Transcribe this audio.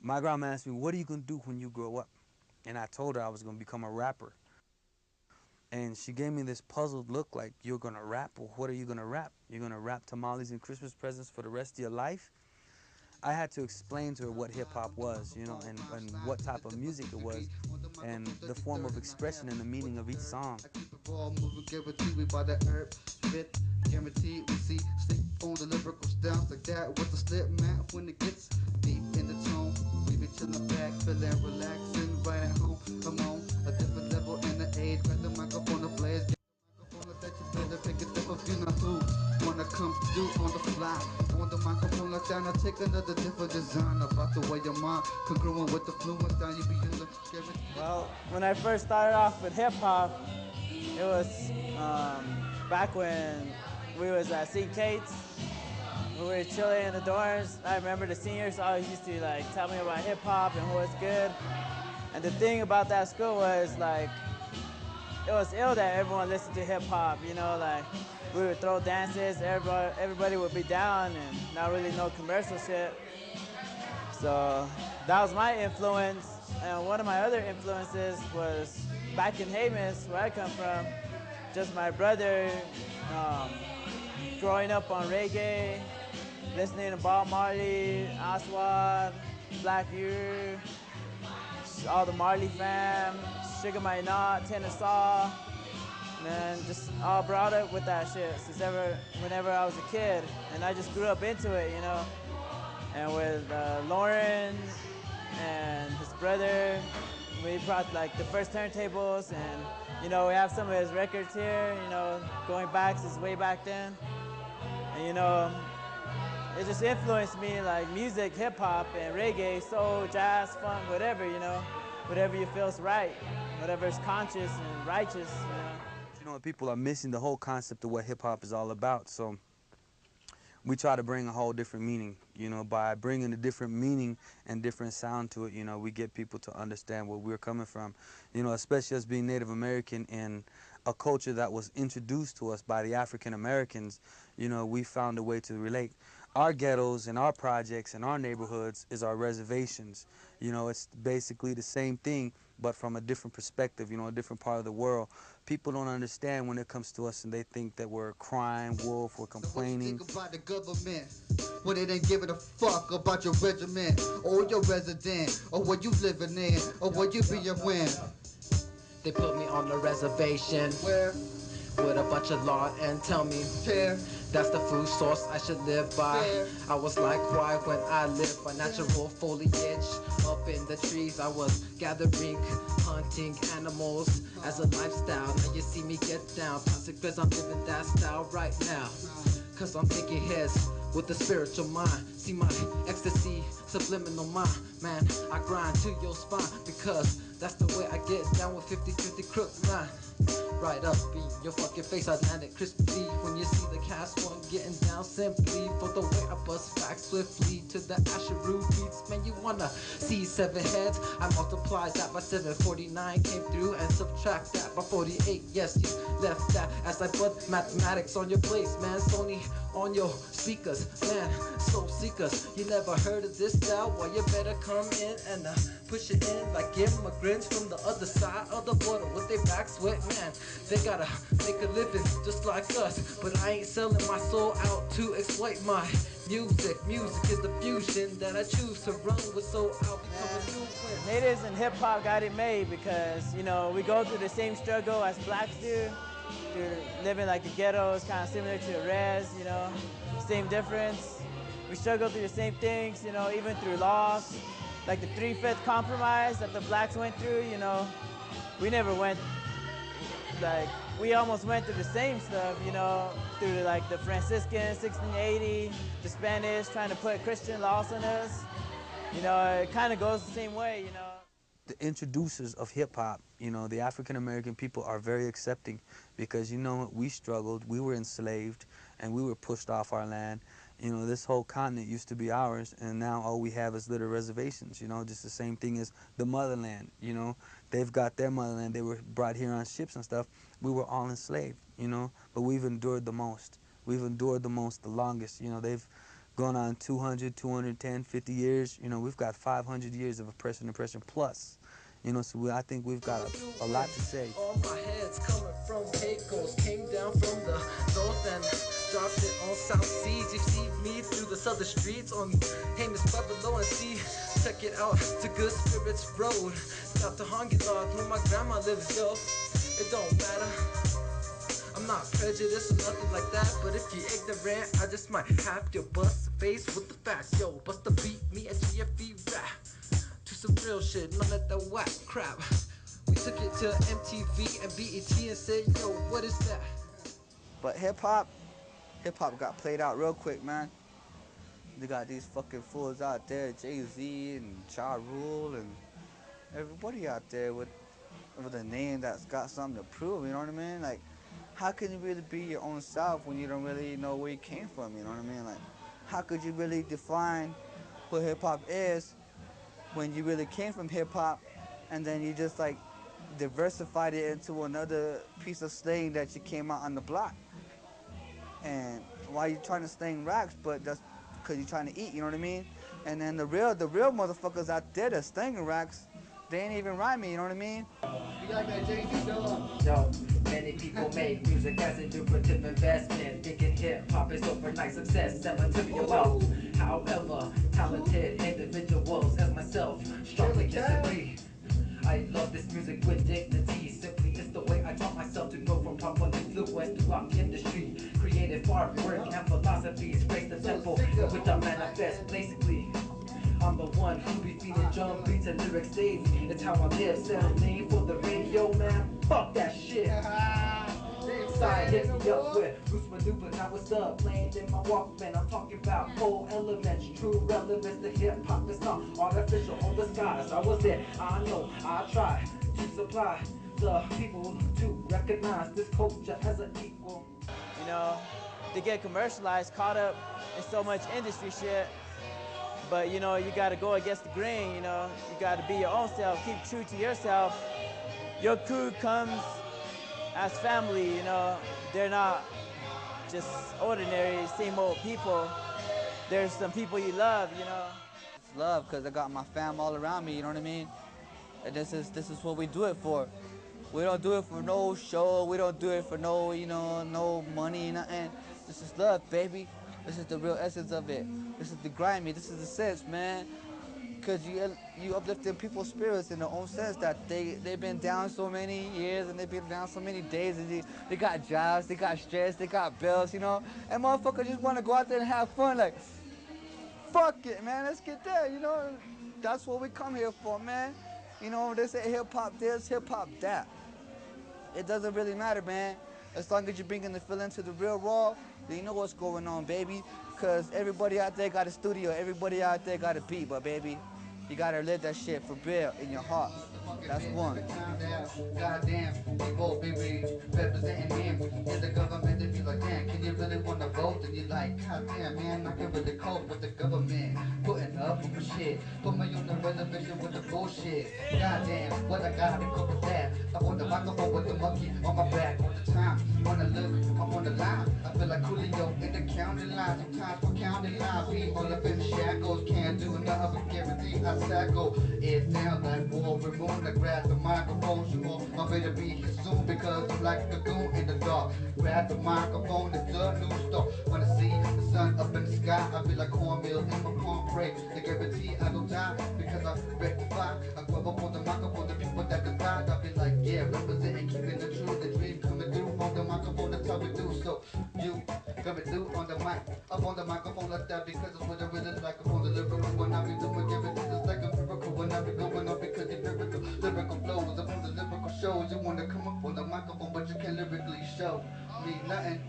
My grandma asked me, what are you going to do when you grow up? And I told her I was going to become a rapper. And she gave me this puzzled look like, you're going to rap? Well, what are you going to rap? You're going to rap tamales and Christmas presents for the rest of your life? I had to explain to her what hip hop was, and what type of music it was, and the form of expression and the meaning of each song. I keep it raw, moving guaranteed, we by the herb. Fit, guaranteed, we see. Sleep on the lyrical styles like that with the slip mat when it gets deep in the tone. We be chillin' back, feeling relaxing right at home. I'm on a different level in the age, got the microphone to blaze. That you better pick it up if you know who wanna come through on the fly. On the microphone like that, I take another different design about the way your mind congruent with the fluent down you be using. Well, when I first started off with hip hop, it was back when we was at St. Kate's. We were chilling in the dorms. I remember the seniors always used to like tell me about hip hop and what was good. And the thing about that school was like it was ill that everyone listened to hip hop. Like we would throw dances, everybody would be down and not really no commercial shit. So that was my influence. And one of my other influences was back in Hamas, where I come from. Just my brother um, growing up on reggae, listening to Bob Marley, Aswad, Black Year, all the Marley fam, Sugar My Knot, Tennesseau, and just all brought up with that shit whenever I was a kid. And I just grew up into it. And with Lauren and his brother, we brought like the first turntables, and we have some of his records here, going back since way back then. And it just influenced me, like music, hip hop, and reggae, soul, jazz, funk, whatever you feels right, whatever is conscious and righteous. People are missing the whole concept of what hip hop is all about. So we try to bring a whole different meaning, by bringing a different meaning and different sound to it, we get people to understand where we're coming from, especially as being Native American in a culture that was introduced to us by the African Americans. We found a way to relate. Our ghettos and our projects and our neighborhoods is our reservations. It's basically the same thing, but from a different perspective, a different part of the world. People don't understand when it comes to us, and they think that we're crying wolf, we're complaining. What you think about the government when they didn't give it a fuck about your regiment or your resident or where you living in or where you being when? They put me on a reservation Where? with a bunch of law and tell me Care? that's the food source I should live by. Fair. I was like, why when I live by natural foliage up in the trees? I was gathering, hunting animals as a lifestyle. Now you see me get down, consequence I'm living that style right now. Cause I'm taking heads with the spiritual mind. See my ecstasy, subliminal mind. Man, I grind to your spine because that's the way I get down with 50-50 crook line. Right up in your fucking face, I land it crisply when you see the cast one getting down simply for the way I bust back swiftly to the Asheru beats. Man, you wanna see 7 heads? I multiply that by 749, came through and subtract that by 48. Yes, you left that as I put mathematics on your place, man. Sony on your speakers, man. Soul seekers, you never heard of this style? Well, you better come in and push it in like immigrants from the other side of the border with their backs wet, man. They gotta make a living just like us, but I ain't selling my soul out to exploit my music. Music is the fusion that I choose to run with, so I'll become a new prince. Natives and hip hop got it made because we go through the same struggle as blacks do. Through living like the ghetto is kind of similar to the res, same difference. We struggle through the same things, even through loss, like the 3/5 compromise that the blacks went through. We never went like we almost went through the same stuff, through like the Franciscans, 1680, the Spanish trying to put Christian laws on us. It kind of goes the same way. The introducers of hip-hop, the African-American people are very accepting because, we struggled, we were enslaved, and we were pushed off our land. This whole continent used to be ours, and now all we have is little reservations, just the same thing as the motherland, They've got their motherland, they were brought here on ships and stuff. We were all enslaved, but we've endured the most. We've endured the most, the longest, They've going on 200, 210, 50 years. You know, we've got 500 years of oppression plus. You know, so I think we've got a lot to say. All my heads coming from Pecos came down from the north and dropped it on South Seas. You see me through the southern streets on Hamish Pueblo and see. Check it out to Good Spirits Road. Out to Hongilog where my grandma lives, yo. It don't matter. I'm not prejudiced or nothing like that, but if you're ignorant, I just might have to bust a face with the facts, yo. Bust the beat, me and GFE rap. To some real shit, none of that whack crap. We took it to MTV and BET and said, yo, what is that? But hip hop got played out real quick, man. They got these fucking fools out there, Jay-Z and Ja Rule and everybody out there with a name that's got something to prove, you know what I mean? Like, how can you really be your own self when you don't really know where you came from, you know what I mean? Like, how could you really define what hip hop is when you really came from hip hop and then you just like diversified it into another piece of slang that you came out on the block? And why you trying to slang raps, but that's because you're trying to eat, you know what I mean? And then the real motherfuckers out there that slanging raps, they ain't even rhyming, you know what I mean? Yo, many people make music as a lucrative investment, thinking hip-hop is overnight success and material wealth. However, talented individuals as myself strongly disagree. I love this music with dignity. Simply, it's the way I taught myself to grow from properly fluent throughout the industry. Creative artwork and philosophies grace the temple in which I manifest. Basically, I'm the one who be feeding drum beats and lyric stays. It's how I live, settling for the radio, man. Fuck that shit. Side hit me up with loose maneuvers. Now what's up? Playing in my Walkman. I'm talking about whole elements, true relevance to hip hop. It's not artificial on the skies. I was there. I know. I try to supply the people to recognize this culture as an equal. You know, to get commercialized, caught up in so much industry shit. But you know, you gotta go against the grain, you know. You gotta be your own self, keep true to yourself. Your crew comes as family, you know. They're not just ordinary, same old people. There's some people you love, you know. It's love, because I got my fam all around me, you know what I mean? And this is what we do it for. We don't do it for no show, we don't do it for no, you know, no money, nothing. This is love, baby. This is the real essence of it. This is the grimy, this is the sense, man. Because you uplifting people's spirits in their own sense that they've been down so many years and they've been down so many days and they got jobs, they got stress, they got bills, you know. And motherfuckers just want to go out there and have fun, like, fuck it, man, let's get there, you know. That's what we come here for, man. You know, they say hip-hop this, hip-hop that. It doesn't really matter, man. As long as you're bringing the feeling to the real raw, then you know what's going on, baby. Because everybody out there got a studio, everybody out there got a beat, but baby, you gotta live that shit for real in your heart. That's one. Goddamn, people, baby, representing him in the government. They be like, damn, can you really want to vote? And you're like, goddamn, man, I can really cope with the government putting up with my shit. Put me on the reservation with the bullshit. Goddamn, what I gotta cope with that. I want the microphone with the monkey on my back all the time. Wanna look, I'm on the line. I feel like Julio in the county line. Sometimes for county line, be all up in the shackles. Can't do nothing but guarantee I sackle. It sounds like Wolverine. I grab the microphone, sure, I'm ready to be here soon because I'm like a goon in the dark. Grab the microphone, it's a new start. When I see the sun up in the sky, I feel like cornmeal in my corn break. They guarantee I don't die because I rectify. I grab up on the microphone, the people that can die. I be like, yeah, representing, keeping the truth, the dream coming through on the microphone. That's how we do. So you coming through on the mic, up on the microphone like that because it's what I really like. Up on the lyrical when I be doing everything, it's like a miracle when I be going up because it's lyrical. Lyrical flows, up on the lyrical shows. You wanna come up on the microphone, but you can't lyrically show me nothing.